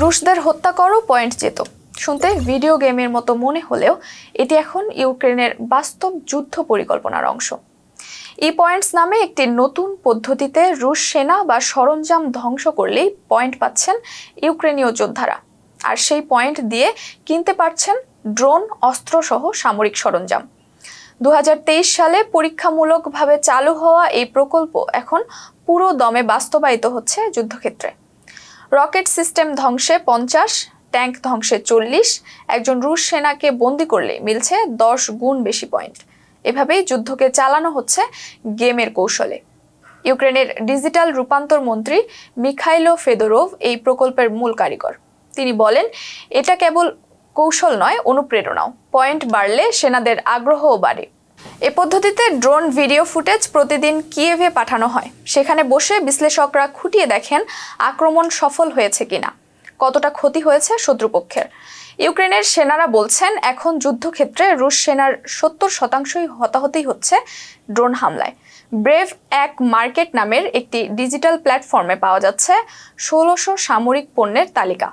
রুশদের হত্যা করো, পয়েন্ট যেত। শুনতে ভিডিও গেমের মতো মনে হলেও এটি এখন ইউক্রেনের বাস্তব যুদ্ধ পরিকল্পনার অংশ। পয়েন্টস নামে একটি নতুন পদ্ধতিতে রুশ সেনা বা সরঞ্জাম ধ্বংস করলেই পয়েন্ট পাচ্ছেন ইউক্রেনীয় যোদ্ধারা, আর সেই পয়েন্ট দিয়ে কিনতে পারছেন ড্রোন, অস্ত্র সহ সামরিক সরঞ্জাম। 2023 সালে পরীক্ষামূলকভাবে চালু হওয়া এই প্রকল্প এখন পুরো দমে বাস্তবায়িত হচ্ছে যুদ্ধক্ষেত্রে। রকেট সিস্টেম ধ্বংসে 50, ট্যাঙ্ক ধ্বংসে 40, একজন রুশ সেনাকে বন্দী করলে মিলছে 10 গুণ বেশি পয়েন্ট। এভাবেই যুদ্ধকে চালানো হচ্ছে গেমের কৌশলে। ইউক্রেনের ডিজিটাল রূপান্তর মন্ত্রী মিখাইলো ফেদোরভ এই প্রকল্পের মূল কারিগর। তিনি বলেন, এটা কেবল কৌশল নয়, অনুপ্রেরণাও। পয়েন্ট বাড়লে সেনাদের আগ্রহও বাড়ে। এ পদ্ধতিতে ড্রোন ভিডিও ফুটেজ প্রতিদিন কিয়েভে পাঠানো হয়। সেখানে বসে বিশ্লেষকরা খুঁটিয়ে দেখেন আক্রমণ সফল হয়েছে কিনা, কতটা ক্ষতি হয়েছে শত্রুপক্ষের। ইউক্রেনের সেনারা বলছেন, এখন যুদ্ধক্ষেত্রে রুশ সেনার 70% হতাহতই হচ্ছে ড্রোন হামলায়। ব্রেভ এক মার্কেট নামের একটি ডিজিটাল প্ল্যাটফর্মে পাওয়া যাচ্ছে 1600 সামরিক পণ্যের তালিকা।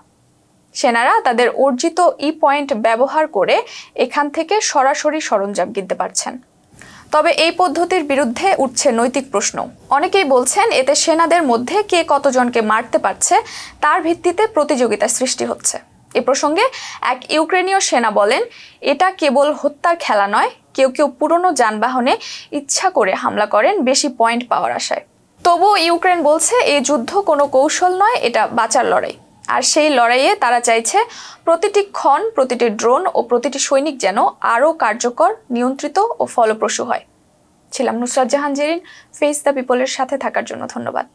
সেনারা তাদের অর্জিত পয়েন্ট ব্যবহার করে এখান থেকে সরাসরি সরঞ্জাম কিনতে পারছেন। তবে এই পদ্ধতির বিরুদ্ধে উঠছে নৈতিক প্রশ্ন। অনেকেই বলছেন, এতে সেনাদের মধ্যে কে কতজনকে মারতে পারছে তার ভিত্তিতে প্রতিযোগিতা সৃষ্টি হচ্ছে। এ প্রসঙ্গে এক ইউক্রেনীয় সেনা বলেন, এটা কেবল হত্যার খেলা নয়, কেউ কেউ পুরনো যানবাহনে ইচ্ছা করে হামলা করেন বেশি পয়েন্ট পাওয়ার আশায়। তবুও ইউক্রেন বলছে, এই যুদ্ধ কোনো কৌশল নয়, এটা বাঁচার লড়াই। আর সেই লড়াইয়ে তারা চাইছে প্রতিটি ক্ষণ, প্রতিটি ড্রোন ও প্রতিটি সৈনিক যেন আরও কার্যকর, নিয়ন্ত্রিত ও ফলপ্রসূ হয়। ছিলাম নুসরাত জাহান জেরিন। ফেস দ্য পিপলের সাথে থাকার জন্য ধন্যবাদ।